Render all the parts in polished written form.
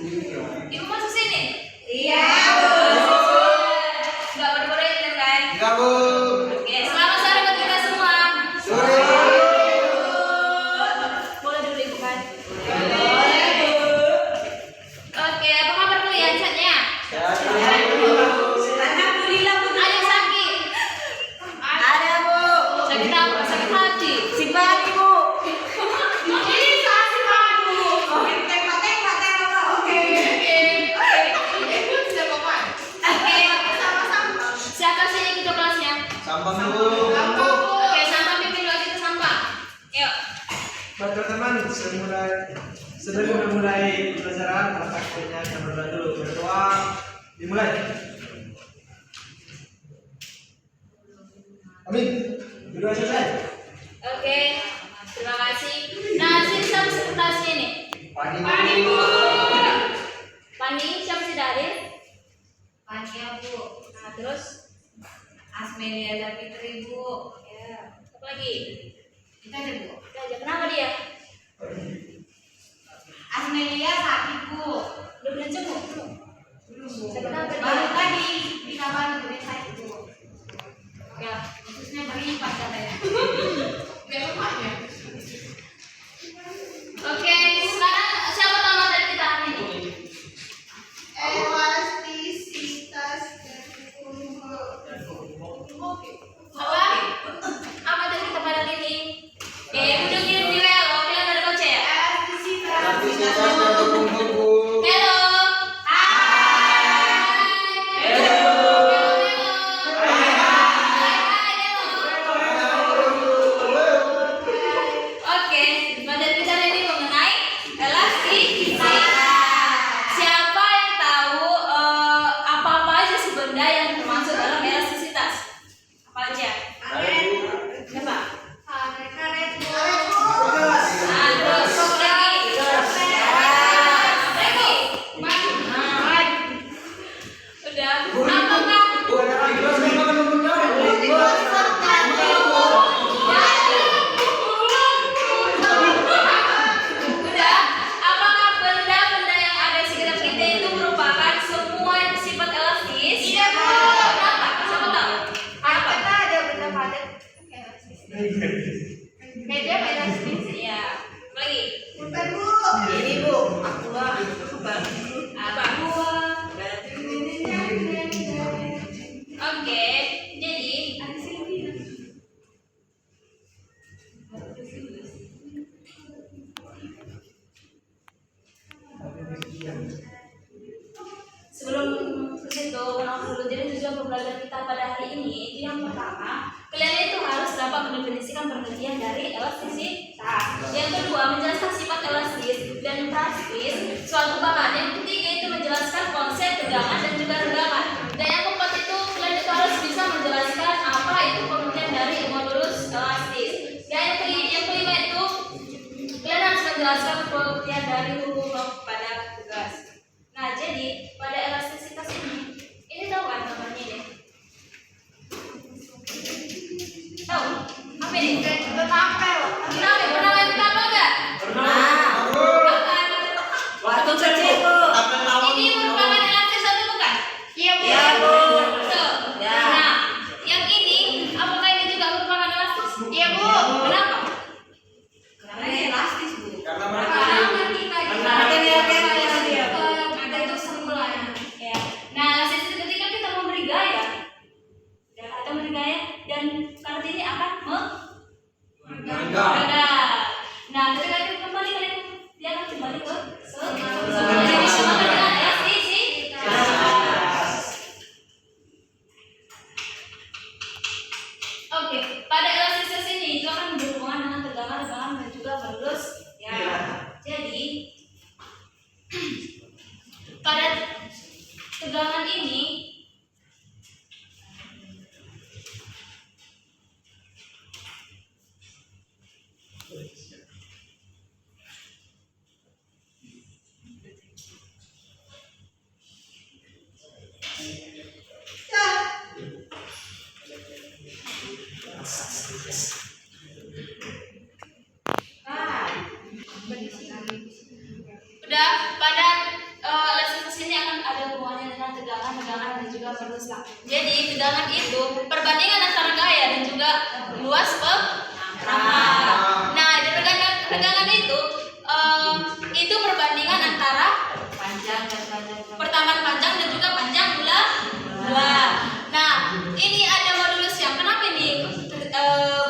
Ibu masuk sini? Iya. Nggak berproyek kan? Enggak, Bu. Oke, selamat sore buat kita semua. Sore. Boleh dulu Ibu kan? Boleh, Bu. Oke, apa kabar kalian? Sehatnya? Alhamdulillah, Bu. Ada yang sakit? Ada, Bu. Sakit apa? Sakit hati? Simpan, Bu. Siapa sih yang ikut kelasnya? Sampah, Bu. Oke, sampah pimpin lagi ke sampah. Yuk. Buat teman-teman sebelum memulai pelajaran prakteknya kita berdoa dulu. Berdoa dimulai. Amin. Berdoa selesai. Oke, terima kasih. Nah, sini siapa sekretarisnya nih? Pani, Bu. Pani, siapa sih dari? Pania, Bu. Nah, terus? Asmelia dan Fitri, Bu. Ya, apa lagi? Kita aja, Bu. Kita aja. Kenapa dia? Asmelia sakit, Bu. Udah belum jenguk? Belum, Bu. Kenapa dia? Baru tadi di kamar udah sakit, Bu. Ya. Khususnya berlipat katanya. Oke, sekarang siapa tahu materi kita hari ini? Elastisitas dan Apa? Apa materi kita pada hari ini? Udah kirim di WA loh, kalian ada baca ya? Aktivitas dan berkumpul, Bu. Halo. Hai. Halo. Oke, materi kita hari ini mengenai elastisitas. Siapa yang tahu apa-apa aja sih benda yang termasuk dalam elastisitas? Apa aja? Siapa? karet Nah, terus lagi. Lagi. Udah. Apakah Bu, di kelas memang kan benar. udah? Apakah benda-benda yang ada di sekitar kita itu merupakan semua yang bersifat elastis? Iya, Bu. Kenapa? Siapa tahu? Apa? Kita ada benda padat Beda elastis ya. Lagi. bukan, Bu. Ini, Bu. Aqua. Apa? Oke, jadi sebelum ke situ dulu, jadi tujuan pembelajaran kita pada hari ini yang pertama, kalian itu harus dapat mendefinisikan pengertian dari elastisitas. Yang kedua, menjelaskan sifat elastis dan plastis suatu bahan. Yang ketiga itu menjelaskan konsep tegangan dan juga renggangan. Dan yang keempat itu kalian itu harus bisa menjelaskan apa itu pengertian dari modulus elastis. Dan yang kelima itu kalian harus menjelaskan pengertian dari hukum pada tugas. Nah, jadi pada elastisitas ini tahu kan namanya ini? Tahu? Apa ini? Kita tampil. Pernah main betapa enggak? Nah. berdusta. Jadi tegangan itu perbandingan antara gaya dan juga luas pertama. Nah, di tegangan itu perbandingan antara Panjang dan panjang. pertamaan panjang dan juga panjang bulat. Nah, ini ada modulus yang kenapa ini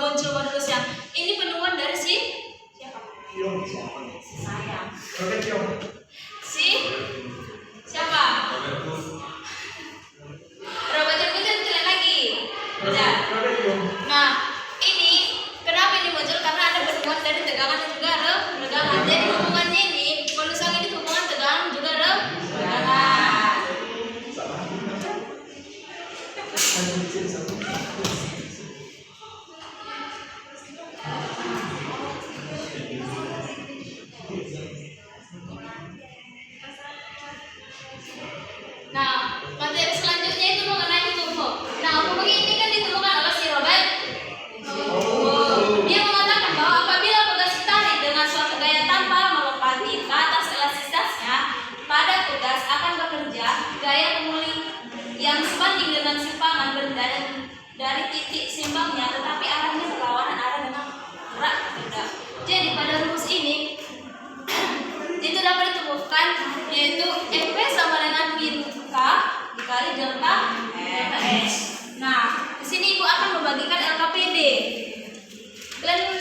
muncul modulus yang ini penemuan dari siapa? Sayang. Robert Young. Siapa? Robert Young itu tulis lagi. Udah. Robert Young. Nah, ini kenapa ini muncul? Karena ada penemuan dari tegangan dan juga regangan. Jadi hubungannya ini modulus yang ini hubungan tegangan dan juga regangan. Nah, materi selanjutnya itu mengenai hubung. Nah, hubung ini kan ditemukan oleh si Robert. Dia mengatakan bahwa apabila tugas ditarik dengan suatu gaya tanpa melompati ke atas elastisitasnya, pada tugas akan bekerja gaya kemuli yang sebanding dengan simpangan benda dari titik simbangnya, tetapi arahnya berlawanan arah dengan gerak benda. Jadi pada rumus ini itu dapat ditemukan yaitu FP sama dengan min K dikali delta S. Nah, di sini Ibu akan membagikan LKPD. Kalian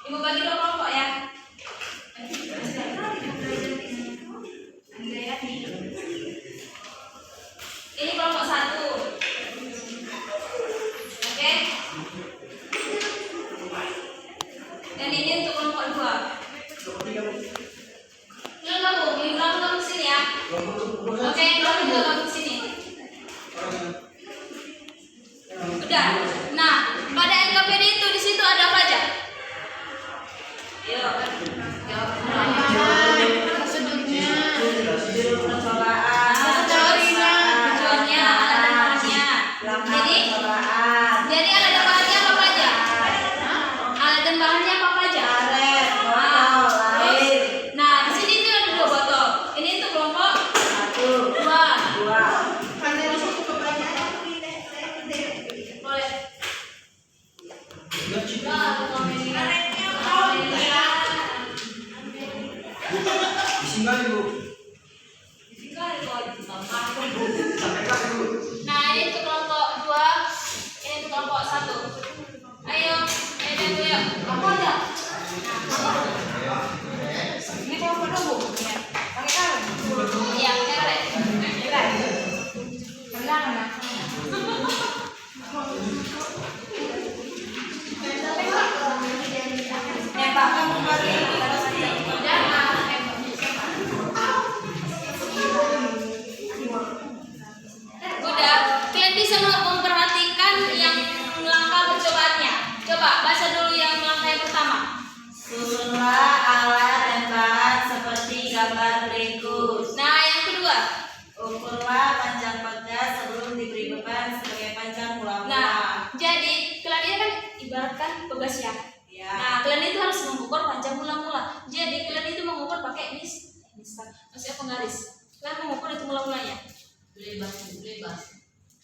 Ibu bagi dua kelompok ya. Ini kelompok 1. Oke. Dan ini untuk kelompok 2. Ini gabung sini ya. Oke, kamu juga gabung sini. Udah. Nah, pada NKPD itu di situ ada apa aja? Yuk. Tujuannya, alat dan bahannya. Jadi alat dan bahannya apa aja? Alat dan bahannya apa aja? Nah, di sini itu ada 2 botol. Ini untuk kelompok 2. Boleh. Disinggal Ibu. Nah, ini untuk kelompok 2, ini untuk kelompok 1. Ayo, dulu yuk. Aku aja. Ini kelompok dulu. Pakai kalem. Iya, karet. Pegangan ya. Pak kamu bagi. Udah, kalian bisa memperhatikan yang langkah percobaannya. Coba baca dulu yang langkah yang pertama. Susunlah alat dan bahan seperti gambar berikut. Nah, yang kedua. Ukurlah panjang pada sebelum diberi beban sebagai panjang mula-mula. Nah, jadi kalian ini kan ibaratkan tugas ya. Ya. Nah, kalian itu harus mengukur panjang mula-mula. Jadi kalian itu mengukur pakai maksudnya penggaris. Kalian mengukur itu mula-mulanya. Bebas.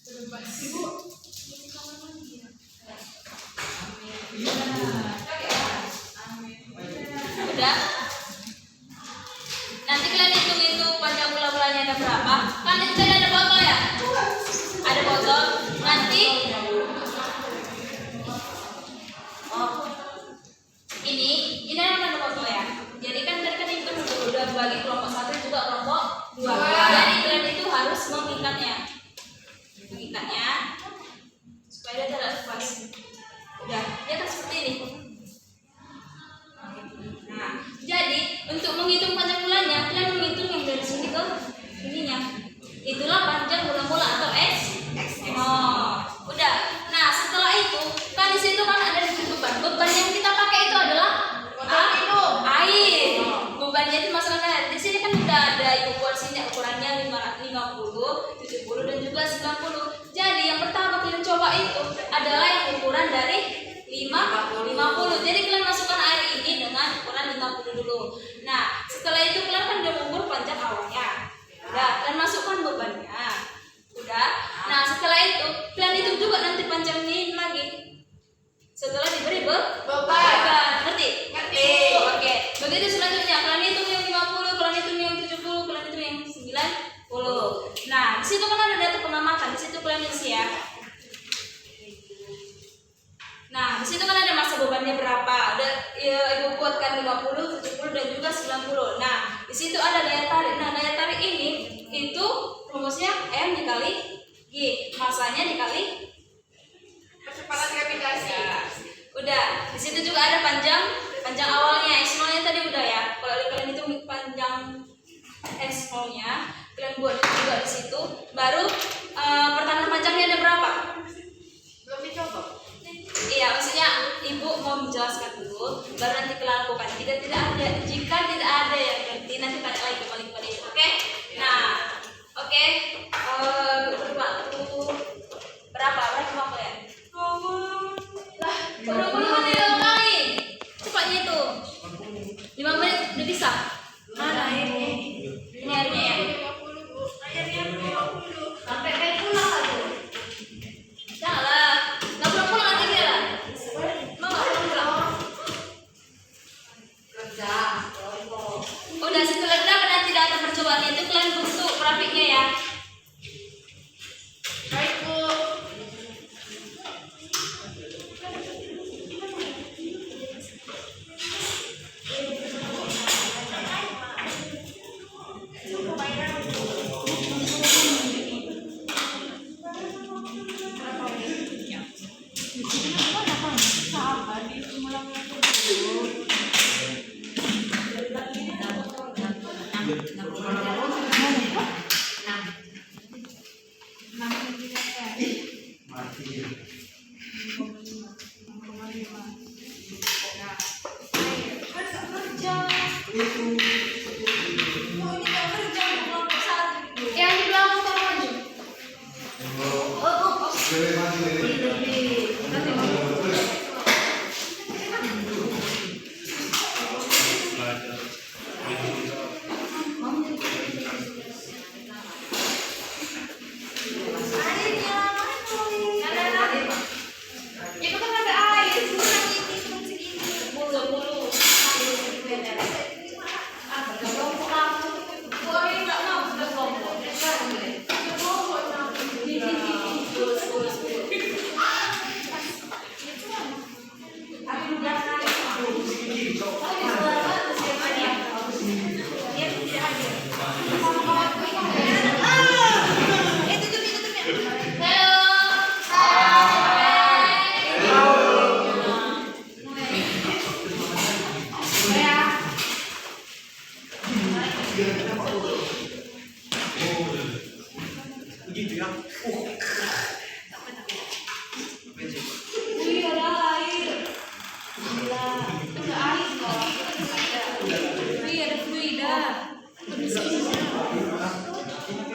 Ibu. Udah. Nanti kalian hitung panjang mula-mulanya ada berapa. Kan itu tadi ada botol ya? Ada botol. Nanti ini ada botol ya. Jadi kan tadi kan itu udah bagi kelompok 1 juga kelompok 2. Jadi kalian itu harus mengikatnya supaya dia tidak lepas. Udah, dia kan seperti ini. Nah, jadi untuk menghitung panjang mulanya, kalian menghitung yang dari sini ke ininya. Itulah panjang mula-mula atau X. Oh, udah. Nah, setelah itu kan di situ kan ada beban. Beban yang kita pakai itu adalah air. Bebannya itu masalahnya air. Di sini kan udah ada ukuran sini, ukurannya 50, 70 dan juga 90. Jadi yang pertama kalian coba itu adalah yang ukuran dari 50. Jadi kalian masukkan air ini dengan ukuran 50 dulu. Nah, setelah itu kalian kan udah mengukur panjang awalnya. Udah, kalian masukkan bebannya. Nah, di situ kan ada data pengamatan, di situ kalian isi ya. Nah, di situ kan ada masa bebannya berapa. Ada ibu buatkan 50, 70 dan juga 90. Nah, di situ ada daya tarik. Nah, daya tarik ini itu rumusnya M dikali G, masanya dikali Percepatan gravitasi. ya. Udah, di situ juga ada panjang awalnya. X0-nya tadi udah ya. Kalau kalian hitung panjang X0-nya, kalian buat juga di situ. Baru pertahanan panjangnya ada berapa? Belum dicoba. Iya, maksudnya ibu mau menjelaskan dulu, baru nanti kalian lakukan. Jika tidak ada yang ngerti, nanti tanya lagi kembali kepada ibu. Oke? Nah, oke. Waktu berapa waktu ya? Lah, udah 5 menit kali. Cepatnya itu. 5 menit udah bisa. Mana ini? Ini airnya ya. 50, Bu. Akhirnya 50. Sampai kayak pulang aku. Janganlah. Nggak pulang nanti dia lah. Mau nggak pulang? Kerja. Udah situ rendah nanti data percobaan itu kalian bentuk grafiknya ya. Baik, Bu. Mati. Yang di belakang kamu maju. Cewek mati. Itu kan ada air, kurang ini, kurang segini. Bulu. Begitu ya.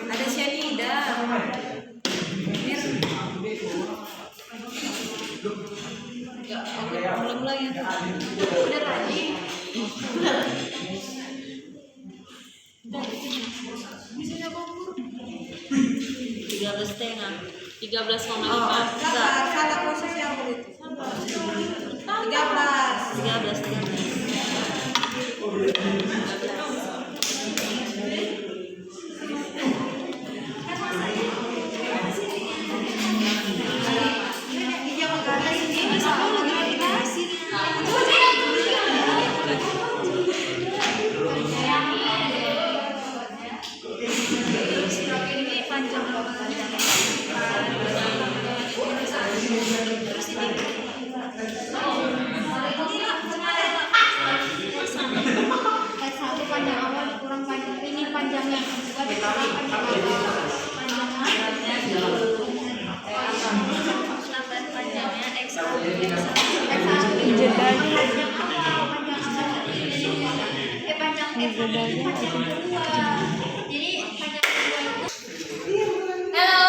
Ada cyanida. Belum lagi. Udah tadi. Tiga belas setengah. 13,5. Salah proses yang itu. 13. 13. Panjang awal kurang panjang ini panjangnya juga dikurang Panjangnya X. panjang F ini panjang kedua. Jadi panjang kedua itu Halo.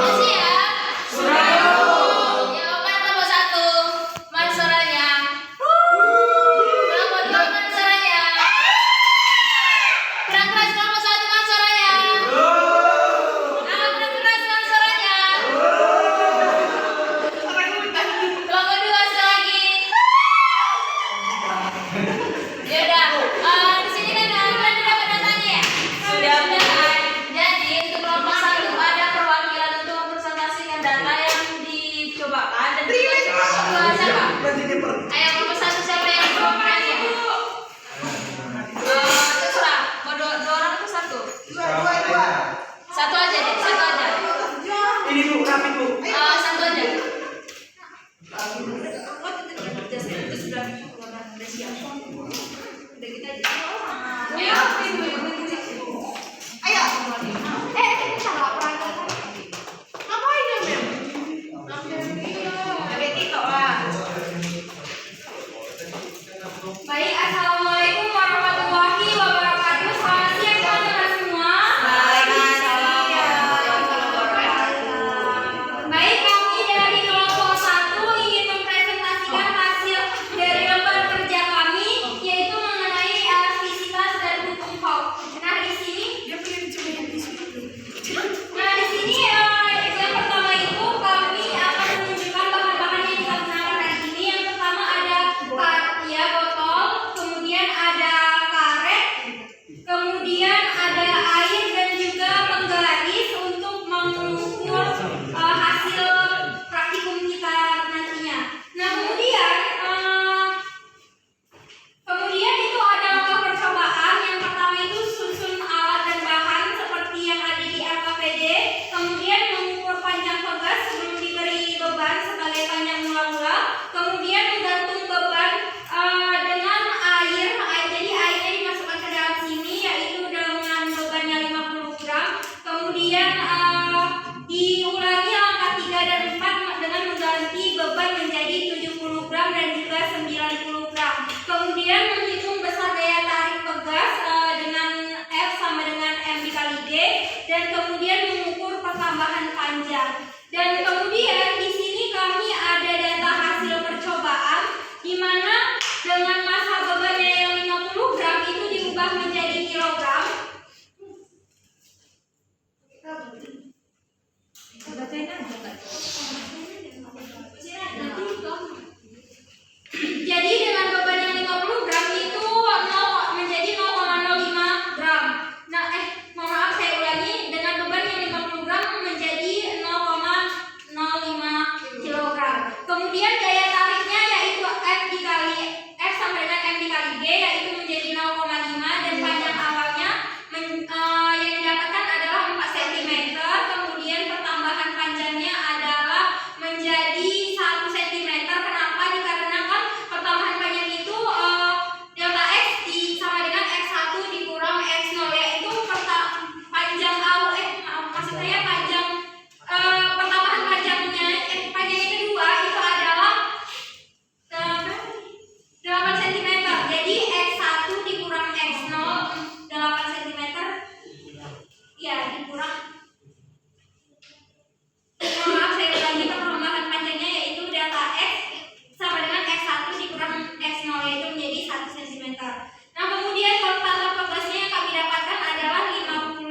Masih ya? Jawaban nomor 1. Mana suaranya? Nomor 2 mana suaranya? Kurang keras nomor 1 mana suaranya? Kurang keras mana suaranya? Nomor 2 sekali lagi. kemudian menghitung besar gaya tarik pegas dengan F sama dengan M dikali G, dan kemudian mengukur pertambahan panjang. Dan kemudian di sini kami ada data hasil percobaan di mana dengan massa bebannya yang 50 gram itu diubah menjadi kilogram. Jadi dengan beban yang 50 gram itu menjadi 0,05 gram. Nah, mohon maaf saya ulangi, dengan beban yang 50 gram menjadi 0,05 kilogram. Kemudian gaya tariknya yaitu F sama dengan M dikali G yaitu menjadi 0,5, dan panjang awalnya yang didapatkan adalah 4 cm. Kemudian pertambahan panjangnya adalah menjadi 1 cm. Kenapa? Dikarenakan pertambahan panjang itu delta X sama dengan X1 dikurang X0, yaitu panjang maksud saya panjang pertambahan panjangnya panjang yang kedua itu adalah 8 cm. Jadi X1 dikurang X0 8 cm ya dikurang, maaf saya ulangi, pertambahan panjangnya yaitu delta X sama dengan X1 dikurang X0 yaitu menjadi 1 cm. Nah, kemudian konstanta pegasnya yang kami dapatkan adalah 50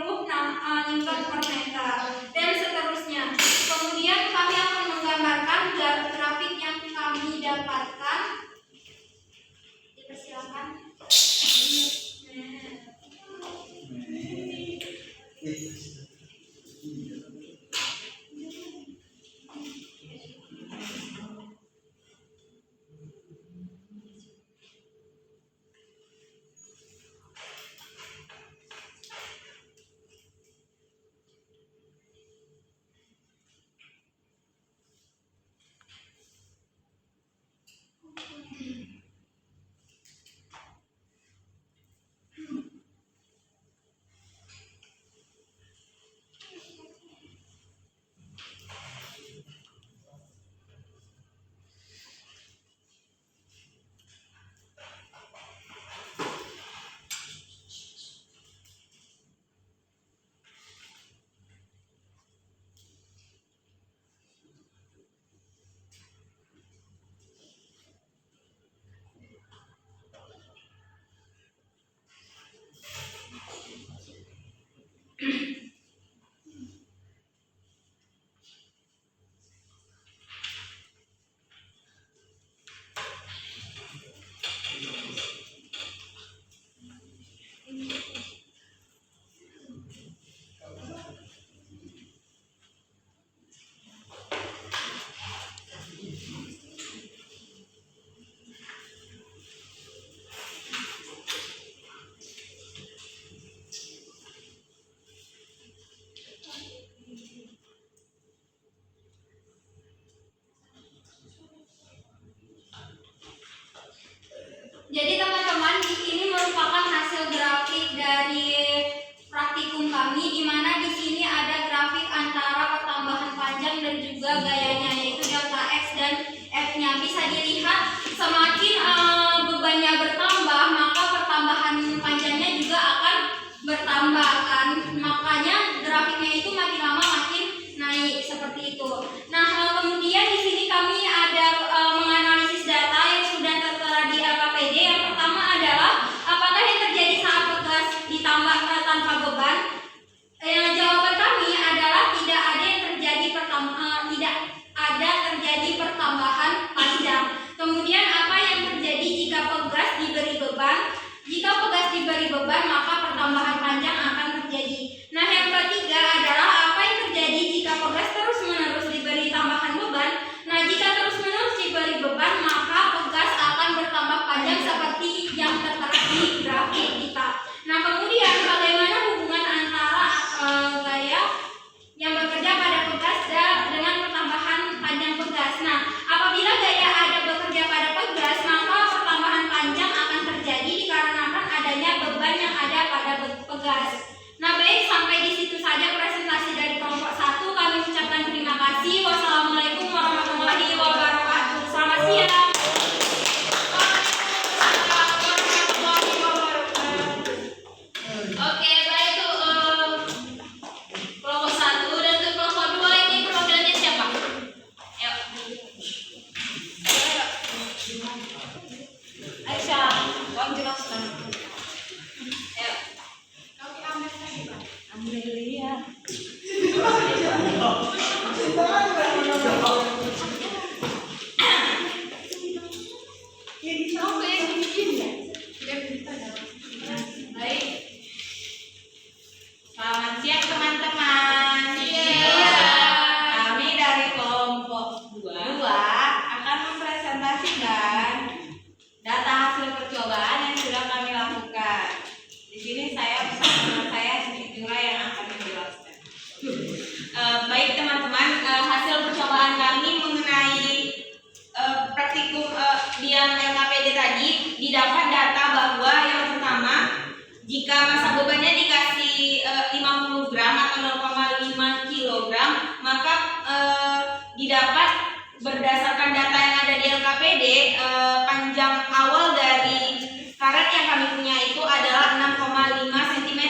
Newton per meter dan seterusnya. Kemudian kami akan menggambarkan grafik yang kami dapatkan. Dipersilakan. Jadi teman-teman, ini merupakan hasil grafik dari praktikum kami, di mana di sini ada grafik antara pertambahan panjang dan juga gayanya, yaitu delta X dan F-nya. Bisa dilihat semakin bebannya bertambah, maka pertambahan panjangnya juga akan bertambah kan. Makanya grafiknya itu makin lama makin naik seperti itu. Nah, kemudian di sini kami ada menganalisis data yang sudah tertera di LKPD. Yang pertama adalah apakah yang terjadi saat pegas ditambah tanpa beban? Jawaban kami adalah tidak ada yang terjadi pertambahan panjang. Kemudian apa yang terjadi jika pegas diberi beban? Jika pegas diberi beban, maka pertambahan panjang akan terjadi. Nah, yang ketiga adalah apa yang terjadi jika pegas terus-menerus diberi tambahan beban? Nah, jika terus-menerus diberi beban, maka pegas akan bertambah panjang seperti yang tertera di grafik kita. Nah, kemudian bagaimana hubungan antara gaya yang bekerja pada pegas dengan pertambahan panjang pegas? Nah, apabila gaya ada bekerja pada pegas, maka pertambahan panjang akan terjadi dikarenakan adanya beban yang ada pada pegas. Aisyah, kau jelaskan. Ayo. Ambil dulu ya. Baik. Selamat siang teman-teman. Kami dari kelompok 2 akan mempresentasikan data hasil percobaan yang sudah kami lakukan. Di sini saya bersama saya Siti Nura yang akan menjelaskan. Baik teman-teman, hasil percobaan kami mengenai praktikum yang LKPD tadi didapat data bahwa yang pertama, jika massa bebannya dikasih 50 gram atau 0,5 kilogram, maka didapat berdasarkan data yang ada di LKPD, panjang awal dari karet yang kami punya itu adalah 6,5 cm,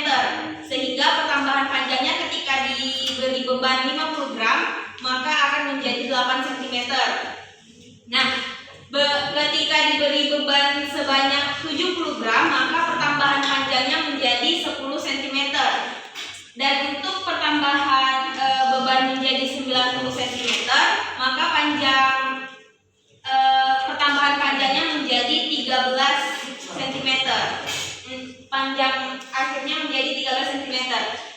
sehingga pertambahan panjangnya ketika diberi beban 50 gram maka akan menjadi 8 cm. Nah, ketika diberi beban sebanyak 70 gram maka pertambahan panjangnya menjadi 10 cm. Dan untuk pertambahan beban menjadi 90 cm maka pertambahan panjangnya menjadi 13 cm. Panjang akhirnya menjadi 13 cm.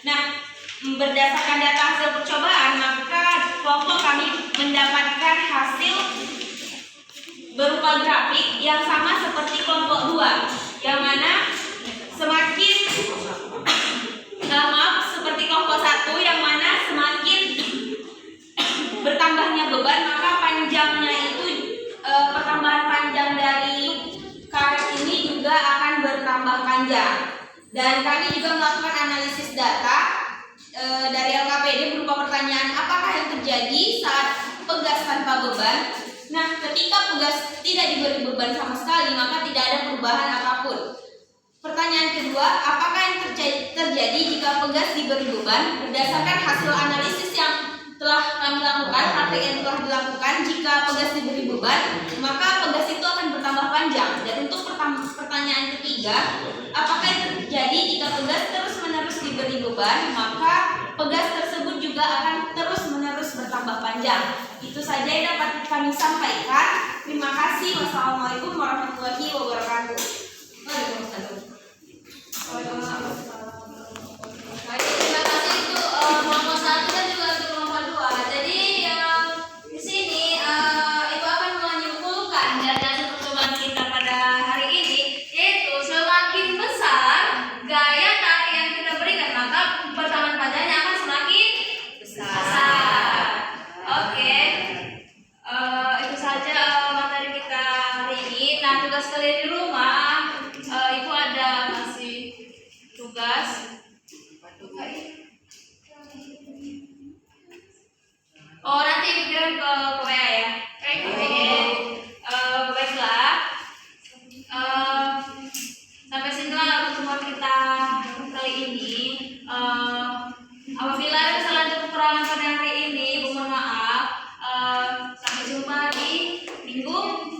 Nah, berdasarkan data hasil percobaan maka kelompok kami mendapatkan hasil berupa grafik yang sama seperti kelompok 2, yang mana semakin seperti kelompok 1, yang mana semakin bertambahnya beban maka panjangnya itu pertambahan panjang dari karet ini juga akan bertambah panjang. Dan kami juga melakukan analisis data dari LKPD berupa pertanyaan apakah yang terjadi saat pegas tanpa beban. Nah, ketika pegas tidak diberi beban sama sekali maka tidak ada perubahan apapun. Pertanyaan kedua, apakah yang terjadi jika pegas diberi beban? Berdasarkan hasil analisis yang telah kami lakukan, praktik yang telah dilakukan, jika pegas diberi beban maka pegas itu akan bertambah panjang. Dan untuk pertanyaan ketiga, apakah yang terjadi jika pegas terus-menerus diberi beban, maka pegas tersebut juga akan terus-menerus bertambah panjang. Itu saja yang dapat kami sampaikan. Terima kasih. Wassalamualaikum warahmatullahi wabarakatuh. Baik, terima kasih untuk kelompok 1 dan juga untuk kelompok 2. Jadi di sini Ibu akan menyimpulkan dari hasil percobaan kita pada hari ini, yaitu semakin besar gaya tarik yang kita berikan maka pertambahan panjangnya akan semakin besar. Oke. Itu saja materi kita hari ini. Nah, tugas kalian di rumah, Ibu ada masih tugas. Oh, nanti dikirim ke WA ya. Baiklah. Sampai sinilah pertemuan kita kali ini. Apabila ada kesalahan atau kekurangan pada hari ini, Ibu mohon maaf. Sampai jumpa di minggu